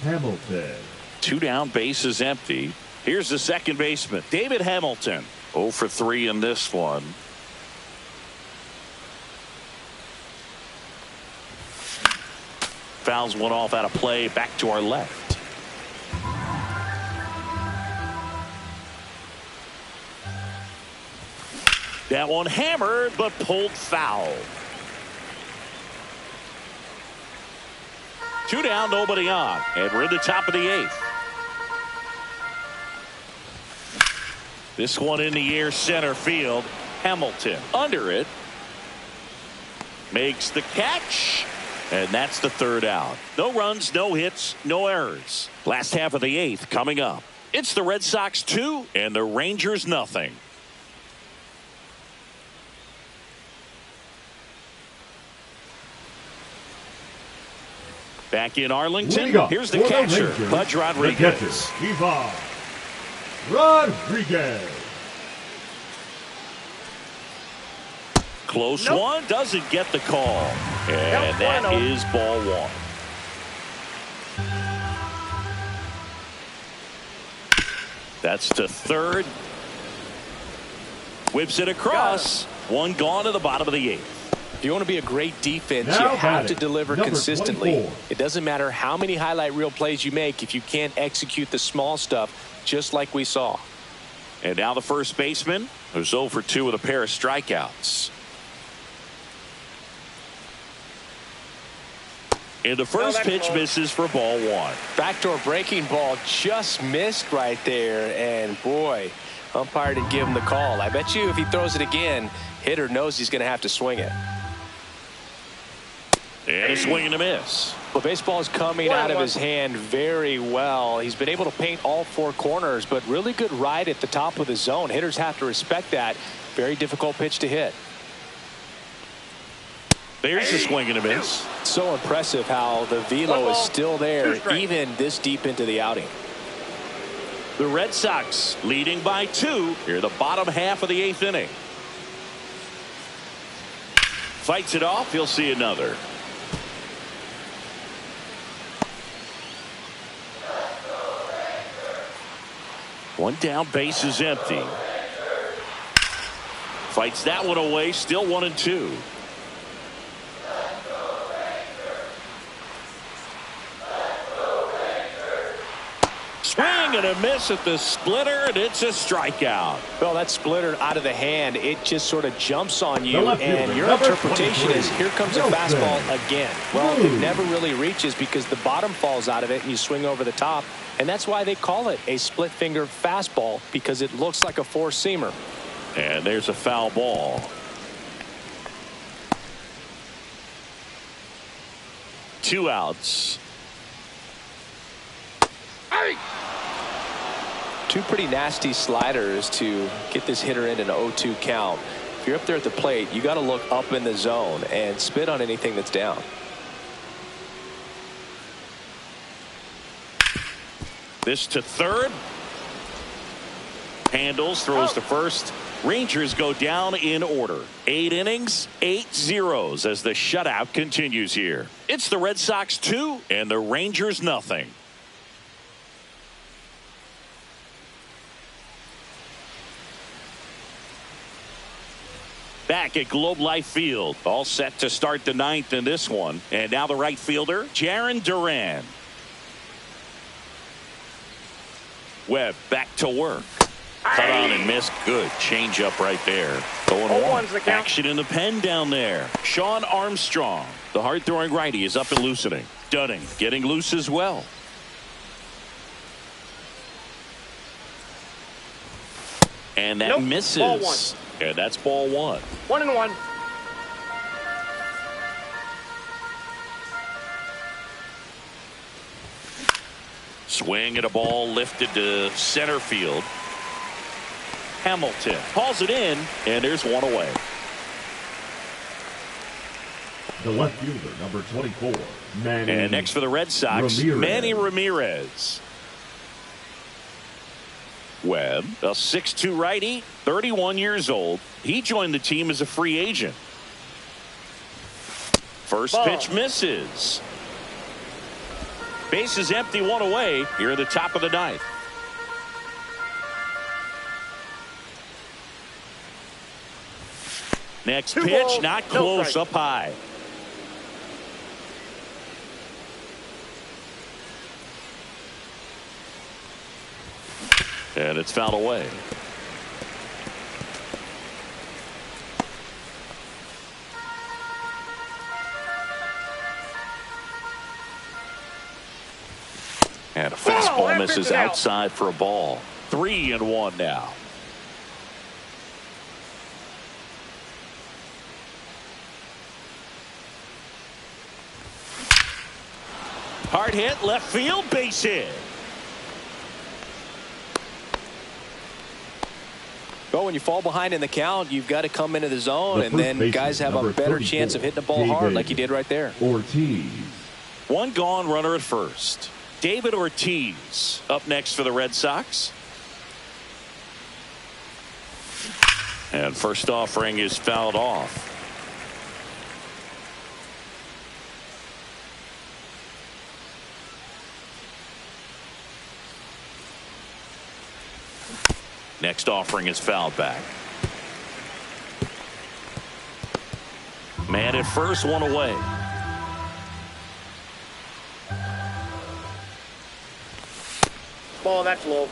Hamilton. 2 down, bases empty. Here's the second baseman, David Hamilton. 0 for 3 in this one. Fouls one off out of play, back to our left. That one hammered, but pulled foul. 2 down, nobody on, and we're in the top of the 8th. This one in the air, center field. Hamilton under it. Makes the catch, and that's the 3rd out. No runs, no hits, no errors. Last half of the 8th coming up. It's the Red Sox 2 and the Rangers nothing. Back in Arlington, here's the catcher, Pudge Rodriguez. Ivan Rodriguez. Close one, doesn't get the call. And that is ball 1. That's to third. Whips it across. 1 gone to the bottom of the 8th. If you want to be a great defense, now you have to deliver consistently. 24. It doesn't matter how many highlight reel plays you make if you can't execute the small stuff, just like we saw. And now the first baseman, who's 0 for 2 with a pair of strikeouts. And the first pitch misses for ball 1. Backdoor breaking ball just missed right there, and boy, umpire didn't give him the call. I bet you if he throws it again, hitter knows he's going to have to swing it. And a swing and a miss. Well, baseball is coming out of his hand very well. He's been able to paint all 4 corners, but really good ride at the top of the zone. Hitters have to respect that. Very difficult pitch to hit. There's a swing and a miss. So impressive how the velo is still there even this deep into the outing. The Red Sox leading by 2 here in the bottom half of the 8th inning. Fights it off. He'll see another. One down, base is empty. Fights that one away, still 1-2. Swing and a miss at the splitter, and it's a strikeout. Well, that splitter out of the hand, it just sort of jumps on you, and your interpretation is, here comes a fastball again. Well, it never really reaches because the bottom falls out of it, and you swing over the top, and that's why they call it a split-finger fastball, because it looks like a four-seamer. And there's a foul ball. Two outs. Two pretty nasty sliders to get this hitter in an 0-2 count. If you're up there at the plate, you got to look up in the zone and spit on anything that's down. This to third. Handles, throws to first. Rangers go down in order. 8 innings, 8 zeros as the shutout continues here. It's the Red Sox 2 and the Rangers nothing. Back at Globe Life Field, all set to start the ninth in this one. And now the right fielder, Jarren Duran. Webb back to work. Cut on and missed. Good changeup right there. 0-1. Action in the pen down there. Sean Armstrong, the hard-throwing righty, is up and loosening. Dunning getting loose as well. And that misses. Ball one. And that's ball one. 1-1. Swing at a ball lifted to center field. Hamilton hauls it in, and there's one away. The left fielder, number 24, Manny. And next for the Red Sox, Ramirez. Manny Ramirez. Webb, a 6'2 righty, 31 years old. He joined the team as a free agent. First pitch misses. Base is empty, one away here at the top of the ninth. Next pitch, not close, up high. And it's fouled away. And a fastball misses outside for a ball. 3-1 now. Hard hit, left field, base hit. Well, when you fall behind in the count, you've got to come into the zone, and then guys have a better chance of hitting the ball hard like you did right there. Ortiz. One gone, runner at first. David Ortiz up next for the Red Sox. And first offering is fouled off. Next offering is fouled back. Man at first, one away. Ball, that's low.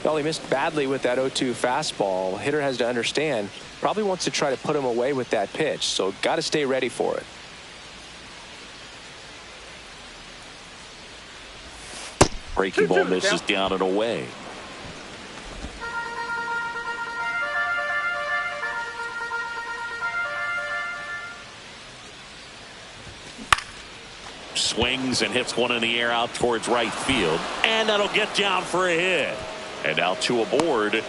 Well, he missed badly with that 0-2 fastball. Hitter has to understand, probably wants to try to put him away with that pitch, so got to stay ready for it. Breaking ball misses down and away. Swings and hits one in the air out towards right field, and that'll get down for a hit. And now two aboard.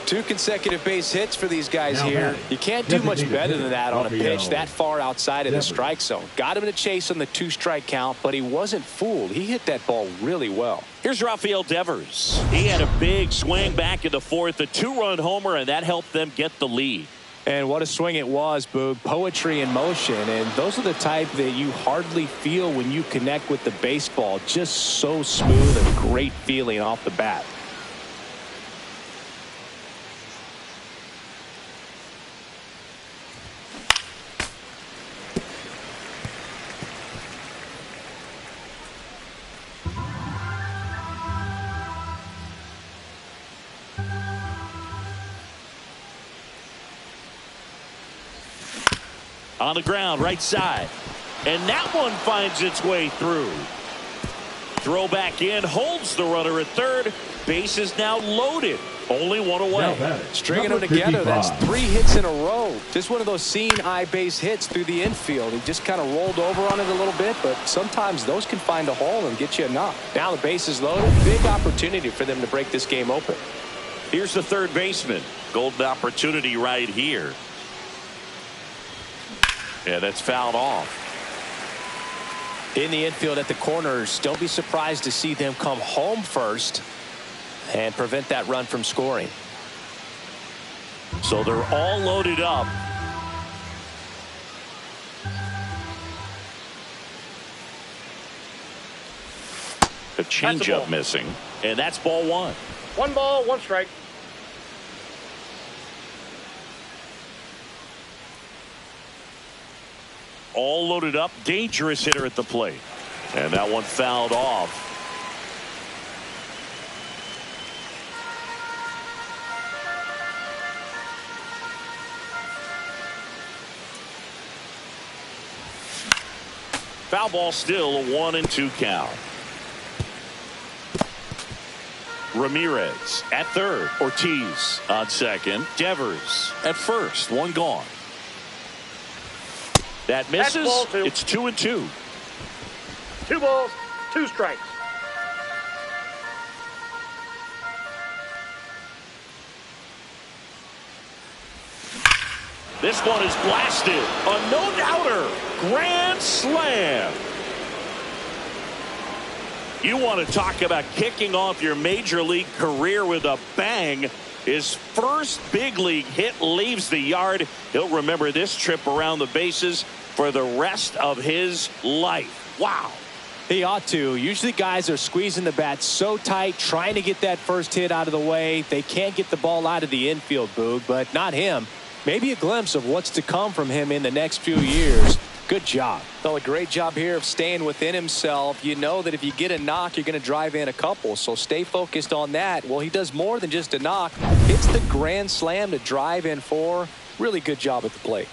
2 consecutive base hits for these guys here. You can't do much better than that on a pitch that far outside of the strike zone. Got him to chase on the 2-strike count, but he wasn't fooled. He hit that ball really well. Here's Rafael Devers. He had a big swing back in the fourth, a 2-run homer, and that helped them get the lead. And what a swing it was, Boog. Poetry in motion. And those are the type that you hardly feel when you connect with the baseball. Just so smooth and great feeling off the bat. On the ground, right side. And that one finds its way through. Throw back in, holds the runner at third. Base is now loaded. Only one away. Stringing them together, that's 3 hits in a row. Just one of those seeing eye base hits through the infield. He just kind of rolled over on it a little bit, but sometimes those can find a hole and get you a knock. Now the base is loaded. Big opportunity for them to break this game open. Here's the third baseman. Golden opportunity right here. Yeah, that's fouled off. In the infield at the corners, don't be surprised to see them come home first and prevent that run from scoring. So they're all loaded up. A changeup missing, and that's ball one. 1 ball, 1 strike. All loaded up, dangerous hitter at the plate. And that one fouled off. Foul ball still, a 1-2 count. Ramirez at third. Ortiz on second. Devers at first. One gone. That misses. It's 2-2. 2 balls, 2 strikes. This one is blasted. A no-doubter. Grand slam. You want to talk about kicking off your major league career with a bang. His first big league hit leaves the yard. He'll remember this trip around the bases for the rest of his life. Wow. He ought to. Usually guys are squeezing the bat so tight, trying to get that first hit out of the way. They can't get the ball out of the infield, Boog, but not him. Maybe a glimpse of what's to come from him in the next few years. Good job. Well, a great job here of staying within himself. You know that if you get a knock, you're going to drive in a couple, so stay focused on that. Well, he does more than just a knock. Hits the grand slam to drive in 4. Really good job at the plate.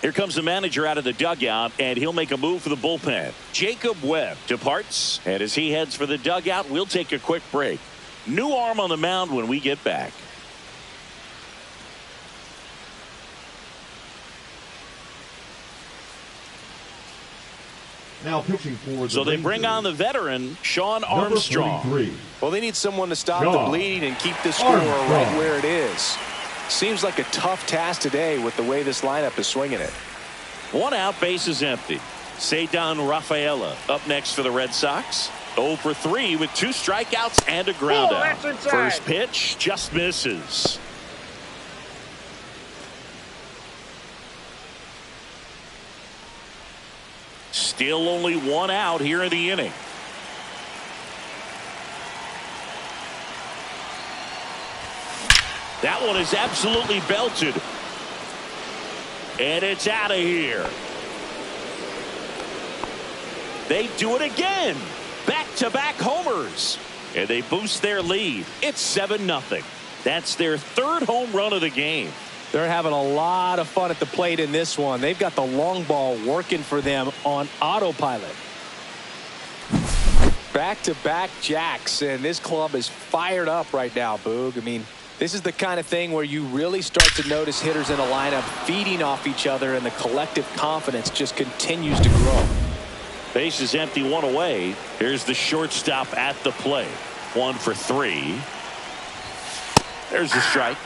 Here comes the manager out of the dugout, and he'll make a move for the bullpen. Jacob Webb departs, and as he heads for the dugout, we'll take a quick break. New arm on the mound when we get back. Now pitching for the So they bring on the veteran, Sean Armstrong. Well, they need someone to stop the bleeding and keep the score right where it is. Seems like a tough task today with the way this lineup is swinging it. 1 out, base is empty. Cedar Rafaela up next for the Red Sox. 0 for 3 with 2 strikeouts and a ground out. First pitch just misses. Still only 1 out here in the inning. That one is absolutely belted. And it's out of here. They do it again. Back-to-back homers. And they boost their lead. It's 7-0. That's their 3rd home run of the game. They're having a lot of fun at the plate in this one. They've got the long ball working for them on autopilot. Back-to-back jacks, and this club is fired up right now, Boog. I mean, this is the kind of thing where you really start to notice hitters in a lineup feeding off each other, and the collective confidence just continues to grow. Base is empty, 1 away. Here's the shortstop at the plate. 1 for 3. There's the strike.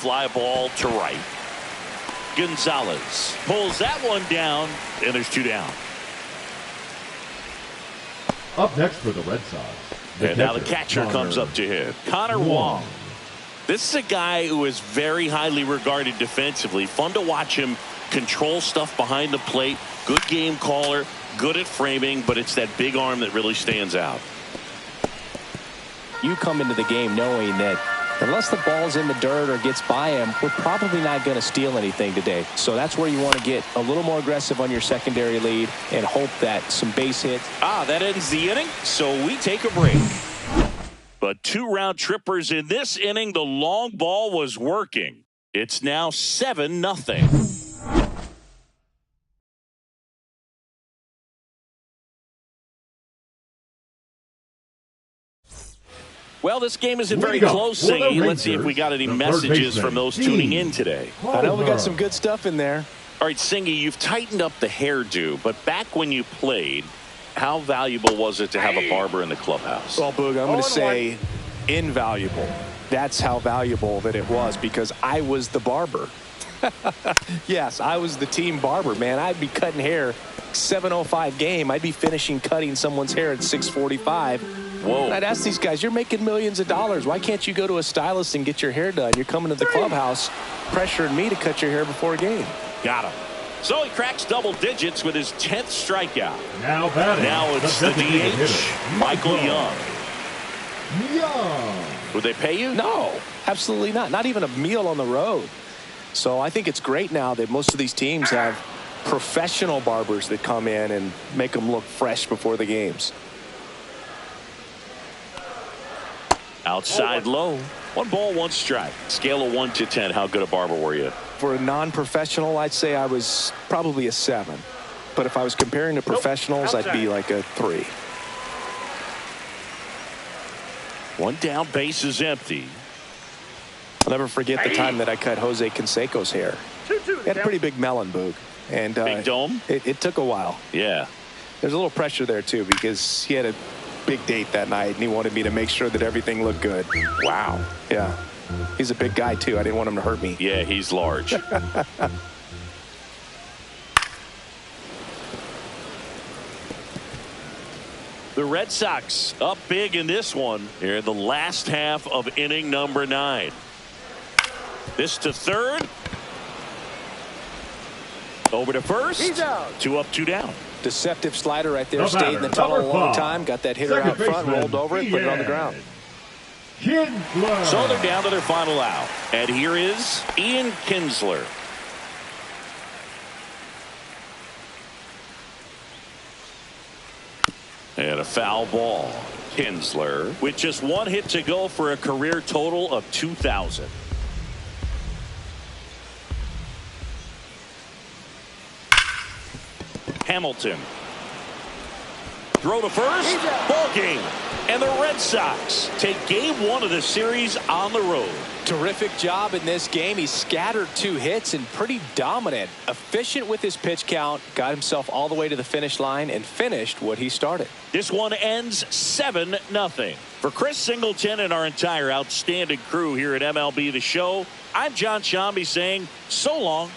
fly ball to right. Gonzalez pulls that one down, and there's 2 down. Up next for the Red Sox. And now the catcher comes up to hit. Connor Wong. This is a guy who is very highly regarded defensively. Fun to watch him control stuff behind the plate. Good game caller. Good at framing, but it's that big arm that really stands out. You come into the game knowing that unless the ball's in the dirt or gets by him, we're probably not going to steal anything today. So that's where you want to get a little more aggressive on your secondary lead and hope that some base hits. That ends the inning, so we take a break. But 2 round trippers in this inning. The long ball was working. It's now 7-0. Well, this game isn't very close, Singy. Let's see if we got any messages from those tuning in today. I know we got some good stuff in there. All right, Singy, you've tightened up the hairdo, but back when you played, how valuable was it to have a barber in the clubhouse? Well, Boog, I'm going to say invaluable. That's how valuable that it was because I was the barber. Yes, I was the team barber, man. I'd be cutting hair 7:05 game. I'd be finishing cutting someone's hair at 6:45. Whoa. And I'd ask these guys, you're making millions of dollars. Why can't you go to a stylist and get your hair done? You're coming to the clubhouse pressuring me to cut your hair before a game. Got him. So he cracks double digits with his 10th strikeout. Now batting. Now it's the DH, Michael Young. Would they pay you? No, absolutely not. Not even a meal on the road. So I think it's great now that most of these teams have professional barbers that come in and make them look fresh before the games. Outside low. 1 ball, 1 strike. Scale of 1 to 10. How good a barber were you? For a non-professional, I'd say I was probably a 7. But if I was comparing to professionals, I'd be like a 3. 1 down, base is empty. I'll never forget the time that I cut Jose Canseco's hair. He had a pretty big melon, Boog. And big dome? It took a while. Yeah. There's a little pressure there, too, because he had a big date that night, and he wanted me to make sure that everything looked good. Wow. Yeah. He's a big guy, too. I didn't want him to hurt me. Yeah, he's large. The Red Sox up big in this one here in the last half of inning number 9. This to third. Over to first. He's out. 2 up, 2 down. Deceptive slider right there. Stayed in the tunnel a long time. Got that hitter out front, rolled over it, put it on the ground. So they're down to their final out. And here is Ian Kinsler. And a foul ball. Kinsler with just 1 hit to go for a career total of 2,000. Hamilton. Throw to first. Ball game. And the Red Sox take game 1 of the series on the road. Terrific job in this game. He scattered 2 hits and pretty dominant. Efficient with his pitch count. Got himself all the way to the finish line and finished what he started. This one ends 7-0. For Chris Singleton and our entire outstanding crew here at MLB The Show, I'm John Shambi saying so long